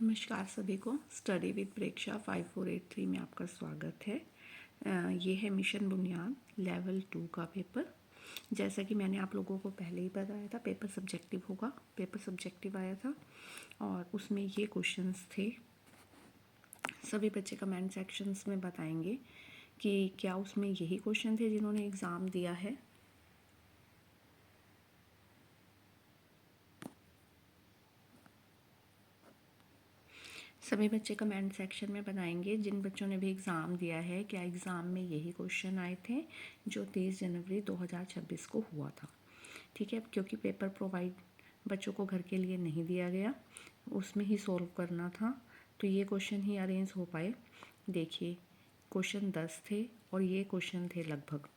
नमस्कार सभी को। स्टडी विद प्रेक्षा 5483 में आपका स्वागत है। ये है मिशन बुनियाद लेवल 2 का पेपर। जैसा कि मैंने आप लोगों को पहले ही बताया था, पेपर सब्जेक्टिव होगा। पेपर सब्जेक्टिव आया था और उसमें ये क्वेश्चंस थे। सभी बच्चे कमेंट सेक्शंस में बताएंगे कि क्या उसमें यही क्वेश्चन थे जिन्होंने एग्ज़ाम दिया है। सभी बच्चे कमेंट सेक्शन में बताएंगे जिन बच्चों ने भी एग्ज़ाम दिया है, क्या एग्ज़ाम में यही क्वेश्चन आए थे जो 23 जनवरी 2026 को हुआ था। ठीक है, क्योंकि पेपर प्रोवाइड बच्चों को घर के लिए नहीं दिया गया, उसमें ही सॉल्व करना था, तो ये क्वेश्चन ही अरेंज हो पाए। देखिए, क्वेश्चन 10 थे और ये क्वेश्चन थे लगभग।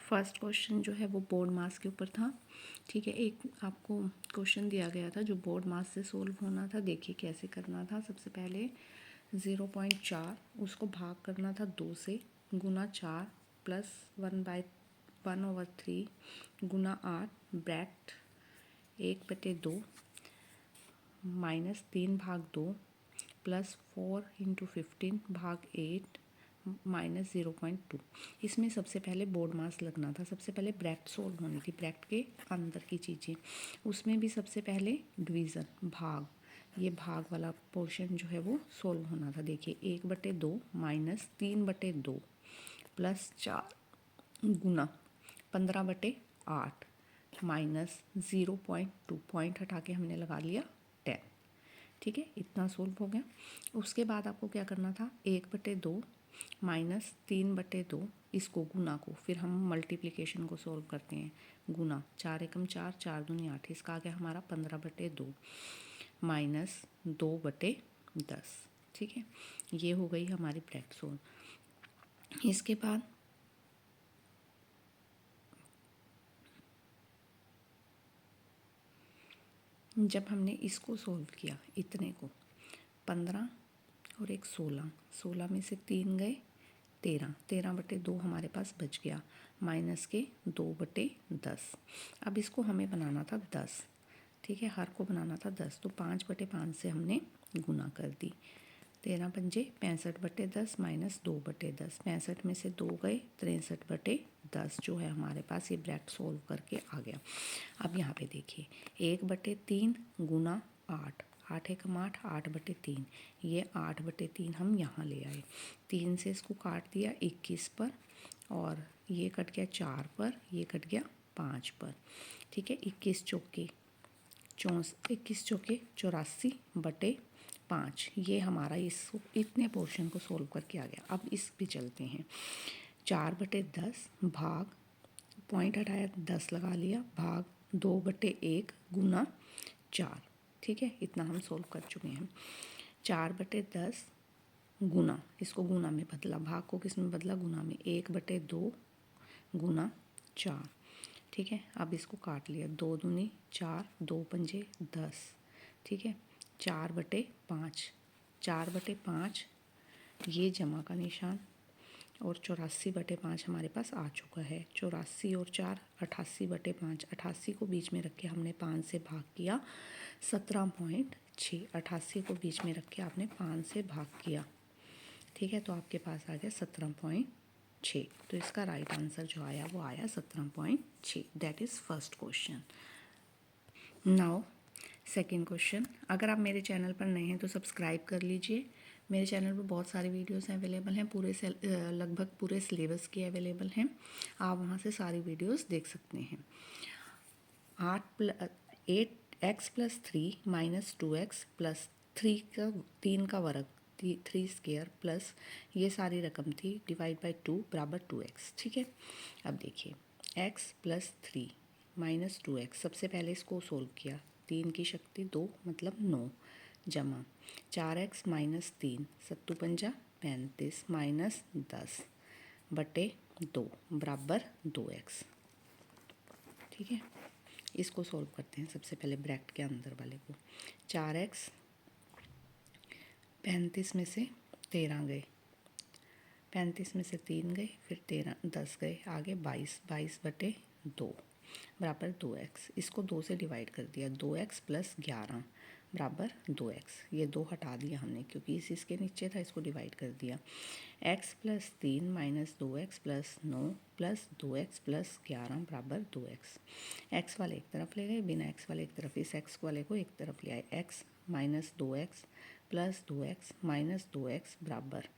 फर्स्ट क्वेश्चन जो है वो बोर्ड मास के ऊपर था। ठीक है, एक आपको क्वेश्चन दिया गया था जो बोर्ड मास से सोल्व होना था। देखिए कैसे करना था। सबसे पहले 0.4 उसको भाग करना था 2 से, गुना 4 प्लस 1/1/3 गुना 8 ब्रैकेट 1/2 माइनस 3/2 प्लस 4 × 15 भाग 8 माइनस 0.2। इसमें सबसे पहले बोर्ड मास लगना था। सबसे पहले ब्रैकेट सोल्व होनी थी, ब्रैकेट के अंदर की चीज़ें। उसमें भी सबसे पहले डिवीज़न भाग, ये भाग वाला पोर्शन जो है वो सोल्व होना था। देखिए 1/2 माइनस 3/2 प्लस 4 गुना 15/8 माइनस 0.2, पॉइंट हटा के हमने लगा लिया 10। ठीक है, इतना सोल्व हो गया। उसके बाद आपको क्या करना था, 1/2 माइनस 3/2, इसको गुना को फिर हम मल्टीप्लिकेशन को सोल्व करते हैं। गुना 4 एकम 4, 4 दूनी 8, इसका आ गया हमारा 15/2 माइनस 2/10। ठीक है, ये हो गई हमारी ब्रैकेट सोल्व। इसके बाद जब हमने इसको सोल्व किया, इतने को 15 और एक 16, 16 में से 3 गए 13, 13/2 हमारे पास बच गया, माइनस के 2/10। अब इसको हमें बनाना था 10। ठीक है, हर को बनाना था 10, तो 5/5 से हमने गुना कर दी। 13 पंजे 65/10 माइनस 2/10, 65 में से 2 गए 63/10 जो है हमारे पास। ये ब्रैकेट सोल्व करके आ गया। अब यहाँ पे देखिए 1/3 गुना 8, 8 एकम 8, 8/3, ये 8/3 हम यहाँ ले आए। 3 से इसको काट दिया 21 पर, और ये कट गया 4 पर, ये कट गया 5 पर। ठीक है, 21 चौके 84/5, ये हमारा इस इतने पोर्शन को सोल्व करके आ गया। अब इस पे चलते हैं। 4/10 भाग, पॉइंट हटाया 10 लगा लिया, भाग 2/1 गुना 4। ठीक है, इतना हम सोल्व कर चुके हैं। 4/10 गुना, इसको गुना में बदला, भाग को किस में बदला, गुना में, 1/2 गुना 4। ठीक है, अब इसको काट लिया, 2 दूनी 4, 2 पंजे 10। ठीक है, 4/5, 4/5 ये जमा का निशान, और 84/5 हमारे पास आ चुका है। 84 और 4 88/5, 88 को बीच में रख के हमने 5 से भाग किया, 17.6, 88 को बीच में रख के आपने 5 से भाग किया। ठीक है, तो आपके पास आ गया 17.6। तो इसका राइट आंसर जो आया वो आया 17.6। That is first question. Now second question. अगर आप मेरे चैनल पर नए हैं तो सब्सक्राइब कर लीजिए। मेरे चैनल पर बहुत सारी वीडियोस अवेलेबल हैं, लगभग पूरे सिलेबस की अवेलेबल हैं। आप वहाँ से सारी वीडियोस देख सकते हैं। 8x + 3 - 2x + 3 का वर्ग 3 स्क्वायर प्लस ये सारी रकम थी, डिवाइड बाई 2 बराबर 2x। ठीक है, अब देखिए x + 3 - 2x, सबसे पहले इसको सोल्व किया, 3 की शक्ति 2 मतलब 9, जमा 4x - 3 7 पंजा 35 माइनस 10/2 बराबर 2x। ठीक है, इसको सोल्व करते हैं। सबसे पहले ब्रैकेट के अंदर वाले को, 4x 35 में से 13 गए, 35 में से 3 गए, फिर 10 गए, आगे 22, 22/2 बराबर 2x। इसको 2 से डिवाइड कर दिया, 2x + 11 बराबर 2x। ये 2 हटा दिया हमने क्योंकि इसके नीचे था, इसको डिवाइड कर दिया। x + 3 - 2x + 9 + 2x + 11 बराबर 2x। x वाले एक तरफ ले गए, बिना x वाले एक तरफ, इस x वाले को एक तरफ ले आए। x - 2x + 2x - 2x बराबर,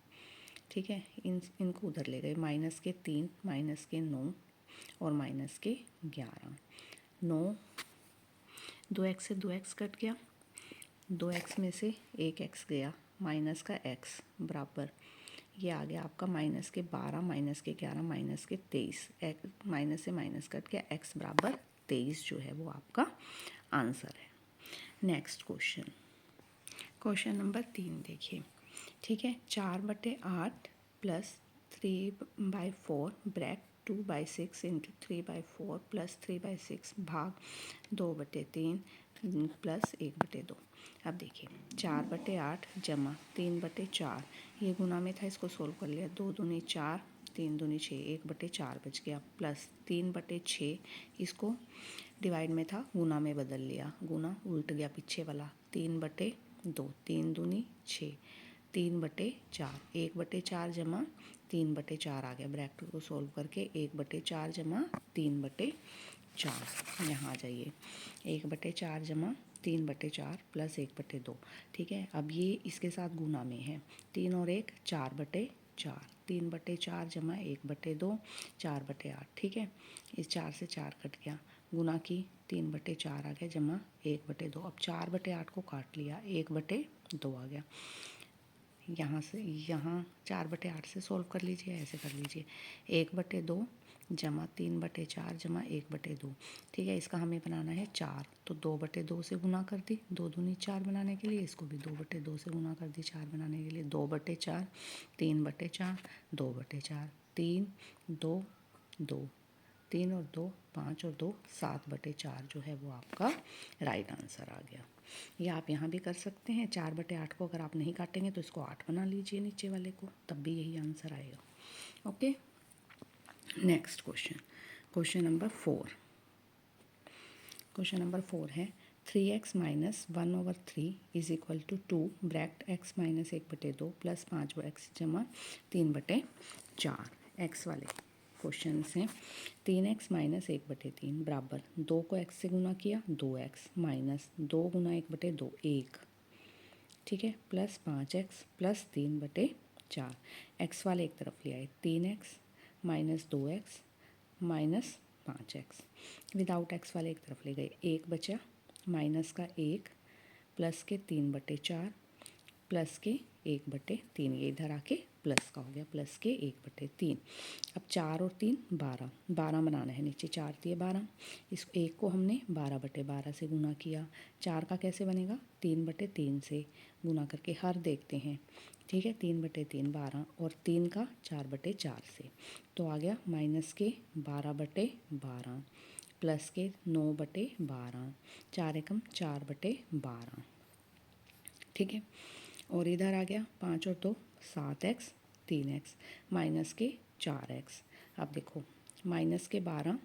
ठीक है, इनको उधर ले गए। -3 -9 और -11। 9, 2x से 2x कट गया, 2x में से एक x गया, माइनस का x बराबर, ये आ गया आपका -12 -11 -23। माइनस से माइनस कट गया, x बराबर 23 जो है वो आपका आंसर है। नेक्स्ट क्वेश्चन, क्वेश्चन नंबर 3 देखिए, ठीक है। 4/8 + 3/4 ब्रैक 2/6 × 3/4 + 3/6 भाग 2/3 + 1/2। अब देखिए 4/8 जमा 3/4, ये गुना में था, इसको सोल्व कर लिया। 2 दूनी 4, 3 दूनी 6, 1/4 बच गया, प्लस 3/6, इसको डिवाइड में था, गुना में बदल लिया, गुना उल्ट गया पीछे वाला, 3/2, 3 दूनी 6, 3/4, 1/4 जमा 3/4 आ गया। ब्रैकेट को सोल्व करके 1/4 जमा 3/4, यहाँ आ जाइए। 1/4 जमा 3/4 + 1/2, ठीक है। अब ये इसके साथ गुना में है, 3 और 1 4/4, 3/4 जमा 1/2 4/8, ठीक है। इस 4 से 4 कट गया, गुना की 3/4 आ गया जमा 1/2। अब 4/8 को काट लिया, 1/2 आ गया। यहाँ से यहाँ 4/8 से सोल्व कर लीजिए, ऐसे कर लीजिए। 1/2 जमा 3/4 जमा 1/2, ठीक है। इसका हमें बनाना है 4, तो 2/2 से गुना कर दी, 2 दूनी 4 बनाने के लिए, इसको भी 2/2 से गुना कर दी 4 बनाने के लिए। 2/4, 3/4, 2/4, 3, 2, 2, 3 और 2 5 और 2 7/4 जो है वो आपका राइट आंसर आ गया। ये आप यहाँ भी कर सकते हैं। 4/8 को अगर आप नहीं काटेंगे तो इसको 8 बना लीजिए नीचे वाले को, तब भी यही आंसर आएगा। Okay, next question, question number 4। Question number 4 है 3x - 1/3 = 2 ब्रैकेट x - 1/2 + 5x जमा 3/4। x वाले क्वेश्चन हैं। 3x - 1/3 बराबर 2 को x से गुना किया, 2x माइनस 2 गुना 1/2 1, ठीक है, प्लस 5x + 3/4। x वाले एक तरफ ले आए, 3x - 2x - 5x, without x वाले एक तरफ ले गए, 1 बचा, माइनस का 1 प्लस के 3/4 प्लस के 1/3, ये इधर आके प्लस का हो गया, प्लस के 1/3। अब 4 और 3 12, 12 बनाना है, नीचे 4 दिए 12, इस 1 को हमने 12/12 से गुना किया। 4 का कैसे बनेगा, 3/3 से गुना करके हर देखते हैं, ठीक है। 3/3 12 और 3 का 4/4 से, तो आ गया माइनस के 12/12 प्लस के 9/12, 4 एकम 4/12, ठीक है। और इधर आ गया 5 और 2 7x 3x माइनस के 4x। अब देखो माइनस के 12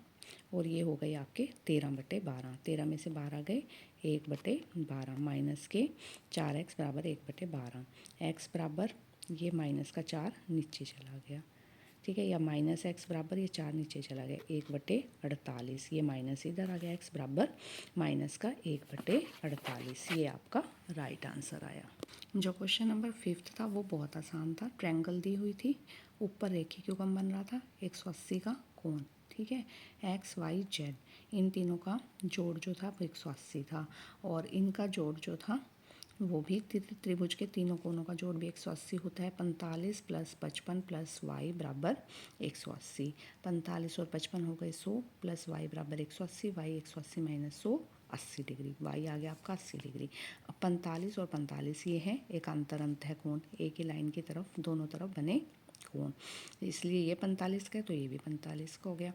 और ये हो गए आपके 13/12, 13 में से 12 गए, 1/12 माइनस के 4x बराबर 1/12, x बराबर ये माइनस का 4 नीचे चला गया, ठीक है, या माइनस x बराबर ये 4 नीचे चला गया, 1/48, ये माइनस इधर आ गया, x बराबर माइनस का 1/48, ये आपका राइट आंसर आया। जो क्वेश्चन नंबर 5 था वो बहुत आसान था। ट्रायंगल दी हुई थी, ऊपर रेखी क्यों कम बन रहा था, 180 का कोण, ठीक है। x y z इन तीनों का जोड़ जो था वो 180 था, और इनका जोड़ जो था वो भी त्रिभुज के तीनों कोणों का जोड़ भी 180 होता है। 45 + 55 + y बराबर 180, 45 और 55 हो गए 100 + y बराबर 180, y 180 - 100 80 डिग्री, y आ गया आपका 80 डिग्री। अब 45 और 45 ये है एकांतर अंत है कोण, एक ही लाइन की तरफ दोनों तरफ बने कोण, इसलिए ये 45 का है तो ये भी 45 का हो गया।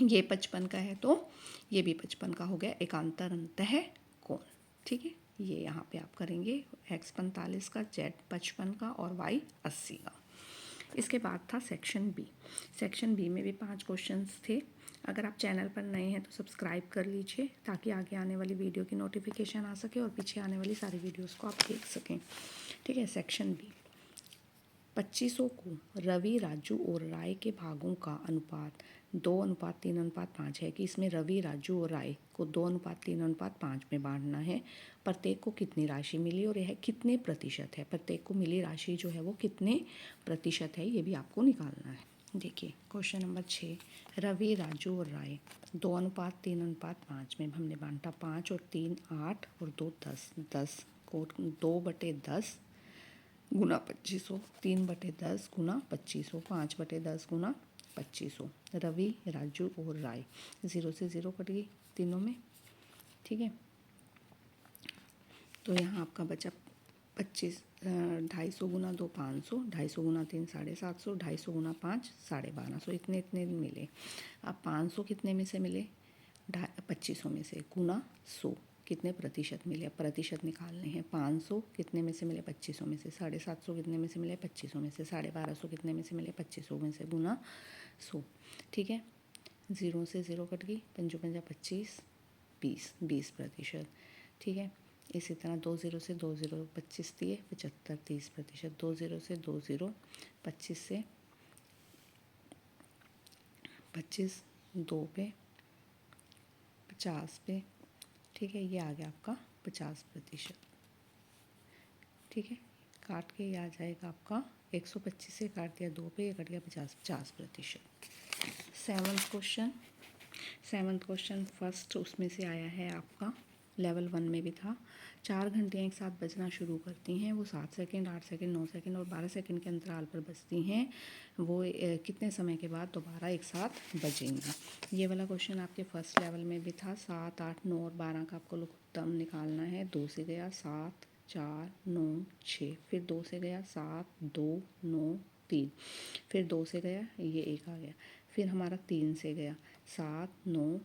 ये 55 का है तो ये भी 55 का हो गया, एकांतर अंत है कोण, ठीक है। ये यहाँ पे आप करेंगे x 45 का, z 55 का और y 80 का। इसके बाद था सेक्शन बी। सेक्शन बी में भी 5 क्वेश्चंस थे। अगर आप चैनल पर नए हैं तो सब्सक्राइब कर लीजिए ताकि आगे आने वाली वीडियो की नोटिफिकेशन आ सके और पीछे आने वाली सारी वीडियोस को आप देख सकें। ठीक है, सेक्शन बी। 2500 को रवि, राजू और राय के भागों का अनुपात 2:3:5 है कि इसमें रवि, राजू और राय को 2:3:5 में बांटना है। प्रत्येक को कितनी राशि मिली और यह कितने प्रतिशत है। प्रत्येक को मिली राशि जो है वो कितने प्रतिशत है, ये भी आपको निकालना है। देखिए क्वेश्चन नंबर 6, रवि, राजू और राय 2:3:5 में हमने बांटा। 5 और 3 8 और 2 10। 10 को 2/10 गुना 2500, 3/10 गुना 2500, 5/10 गुना 2500। रवि, राजू और राय 0 से 0 कट गई तीनों में। ठीक है, तो यहाँ आपका बचा 250 गुना 2 500, 250 गुना 3 750, 250 गुना 5 1250, इतने इतने मिले। अब 500 कितने में से मिले, 2500 में से, गुना 100 कितने प्रतिशत मिले। अब प्रतिशत निकालने हैं। 500 कितने में से मिले, 2500 में से। 750 कितने में से मिले, 2500 में से। 1250 कितने में से मिले, 2500 में से, गुना 100। ठीक है, 0 से 0 कट गई, 5 5 25, 20 प्रतिशत। ठीक है, इसी तरह 2 0 से 2 0 25 दिए, 75 30%। 2 0 से 2 0 25 से 25, 2 पे 50 पे। ठीक है, ये आ गया आपका 50%। ठीक है, काट के ये आ जाएगा आपका 125 से काट दिया 2 पे, ये कट गया 50%। सेवन्थ क्वेश्चन फर्स्ट उसमें से आया है आपका, लेवल 1 में भी था। 4 घंटियाँ एक साथ बजना शुरू करती हैं। वो 7 सेकंड, 8 सेकंड, 9 सेकंड और 12 सेकंड के अंतराल पर बजती हैं। वो कितने समय के बाद दोबारा एक साथ बजेंगी। ये वाला क्वेश्चन आपके फर्स्ट लेवल में भी था। 7 8 9 और 12 का आपको लघुत्तम निकालना है। 2 से गया 7 4 9 6, फिर 2 से गया 7 2 9 3, फिर 2 से गया ये 1 आ गया, फिर हमारा 3 से गया 7 9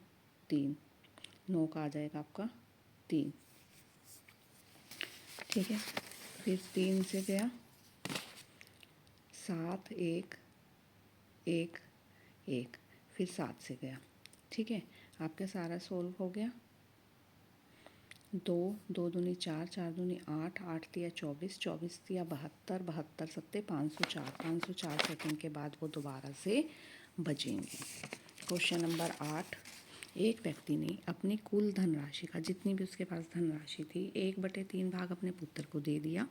3, 9 का आ जाएगा आपका 3। ठीक है, फिर 3 से गया 7 1 1 1, फिर 7 से गया। ठीक है, आपका सारा सोल्व हो गया। 2 2 दूनी 4 4 दूनी 8 8 दिया 24 24 दिया 72 72 सत्ते 504 504 सेकंड के बाद वो दोबारा से बजेंगे। क्वेश्चन नंबर 8, एक व्यक्ति ने अपनी कुल धनराशि का, जितनी भी उसके पास धनराशि थी, 1/3 भाग अपने पुत्र को दे दिया,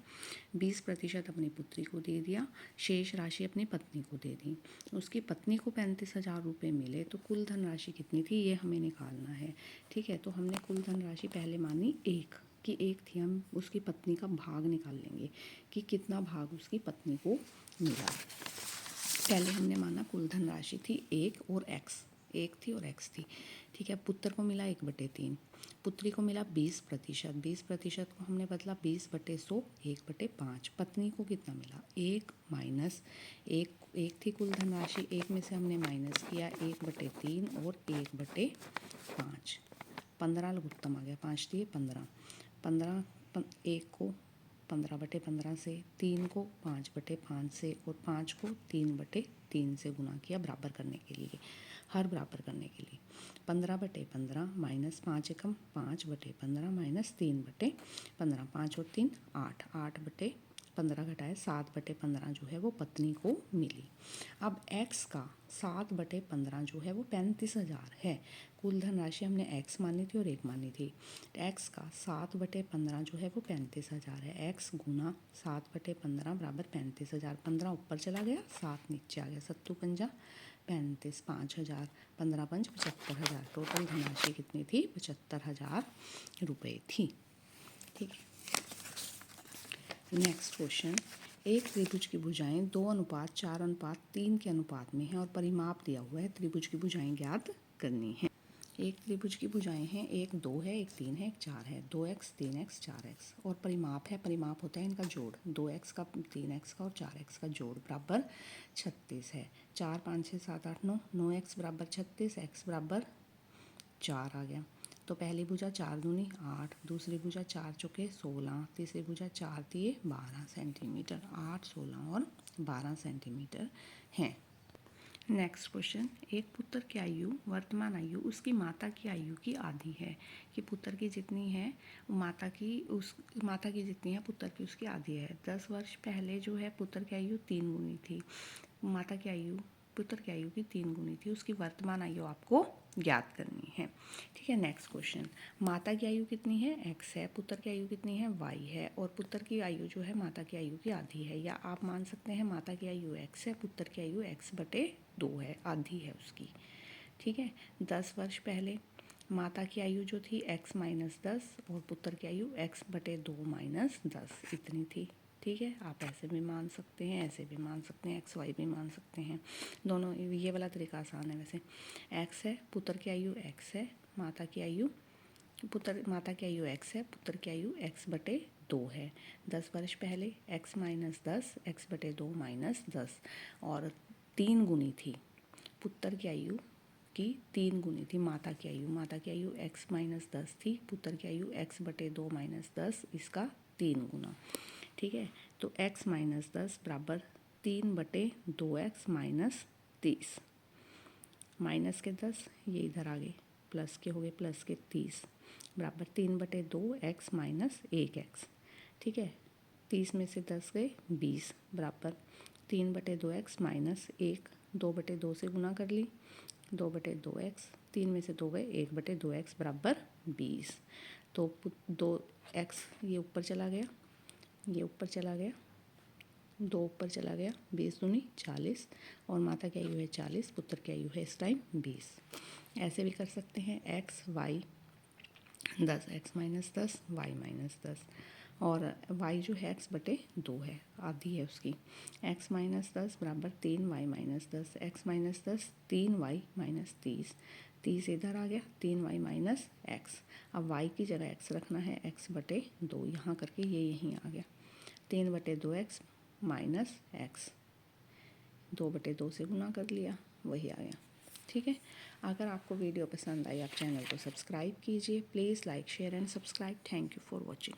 20% अपनी पुत्री को दे दिया, शेष राशि अपनी पत्नी को दे दी। उसकी पत्नी को 35,000 रुपये मिले, तो कुल धनराशि कितनी थी ये हमें निकालना है। ठीक है, तो हमने कुल धनराशि पहले मानी 1 कि 1 थी। हम उसकी पत्नी का भाग निकाल लेंगे कि कितना भाग उसकी पत्नी को मिला। पहले हमने माना कुल धनराशि थी 1 और x, 1 थी और x थी। ठीक है, पुत्र को मिला 1/3, पुत्री को मिला 20%, 20% को हमने बदला 20/100, 1/5। पत्नी को कितना मिला, 1 माइनस 1 थी कुल धनराशि, 1 में से हमने माइनस किया 1/3 और 1/5। 15 लघुत्तम आ गया, 5 दिए 15, 1 को 15/15 से, 3 को 5/5 से और 5 को 3/3 से गुना किया बराबर करने के लिए, हर बराबर करने के लिए। 15/15 माइनस 5 एकम 5/15 माइनस 3/15, 5 और 3 8, 8/15 घटाए 7/15 जो है वो पत्नी को मिली। अब x का 7/15 जो है वो 35,000 है। कुल धनराशि हमने x मानी थी और 1 मानी थी। x का 7/15 जो है वो 35,000 है। x गुना 7/15 बराबर 35,000। 15 ऊपर चला गया, 7 नीचे आ गया, 7 पंजा 35, 5,000, 15 पंज 75,000। टोटल धनराशि कितनी थी, 75,000 रुपये थी। ठीक है, नेक्स्ट क्वेश्चन, एक त्रिभुज की भुजाएं 2:4:3 के अनुपात में है और परिमाप दिया हुआ है। त्रिभुज की भुजाएं ज्ञात करनी है। एक त्रिभुज की भुजाएं हैं, एक 2 है, एक 3 है, एक 4 है। 2x 3x 4x और परिमाप है, परिमाप होता है इनका जोड़। 2x का 3x का और 4x का जोड़ बराबर 36 है। 4 5 6 7 8 9, 9x बराबर 36, x बराबर 4 आ गया। तो पहली भुजा 4 दूनी 8, दूसरी भुजा 4 चौके 16, तीसरी भुजा 4 दिए 12 सेंटीमीटर। 8 16 और 12 सेंटीमीटर हैं। नेक्स्ट क्वेश्चन, एक पुत्र की आयु वर्तमान आयु उसकी माता की आयु की आधी है कि पुत्र की जितनी है माता की जितनी है पुत्र की उसकी आधी है। 10 वर्ष पहले जो है पुत्र की आयु 3 गुनी थी, माता की आयु पुत्र की आयु की 3 गुनी थी, उसकी वर्तमान आयु आपको ज्ञात करनी है। ठीक है, नेक्स्ट क्वेश्चन, माता की आयु कितनी है, x है, पुत्र की आयु कितनी है, y है, और पुत्र की आयु जो है माता की आयु की आधी है, या आप मान सकते हैं माता की आयु x है, पुत्र की आयु x/2 है, आधी है उसकी। ठीक है, 10 वर्ष पहले माता की आयु जो थी x-10 और पुत्र की आयु x/2-10 इतनी थी। ठीक है, आप ऐसे भी मान सकते हैं, ऐसे भी मान सकते हैं, एक्स वाई भी मान सकते हैं, दोनों ये वाला तरीका आसान है। वैसे x है, पुत्र की आयु x है, माता की आयु x है, पुत्र की आयु x/2 है। 10 वर्ष पहले x-10 x/2-10 और 3 गुनी थी, पुत्र की आयु की 3 गुनी थी माता की आयु x-10 थी, पुत्र की आयु x/2-10 इसका 3 गुना। ठीक है, तो x-10 बराबर 3/2x - 30, माइनस के 10 ये इधर आ गए, प्लस के हो गए प्लस के 30 बराबर 3/2x - 1x। ठीक है, 30 में से 10 गए 20 बराबर 3/2x - 1, 2/2 से गुना कर ली, 2/2x, 3 में से 2 गए 1/2x बराबर 20। तो 2x ये ऊपर चला गया, ये ऊपर चला गया, 2 ऊपर चला गया, 20 दूनी 40, और माता की आयु है 40, पुत्र की आयु है इस टाइम 20। ऐसे भी कर सकते हैं x y 10, x-10 y-10, और y जो है x/2 है, आधी है उसकी, x-10 बराबर 3y-10, x-10 3y-30, 30 इधर आ गया, 3y - x। अब y की जगह x रखना है, x/2 यहाँ करके ये यहीं आ गया, 3/2x - x, 2/2 से गुना कर लिया, वही आ गया। ठीक है, अगर आपको वीडियो पसंद आई आप चैनल को सब्सक्राइब कीजिए, please like share and subscribe. Thank you for watching.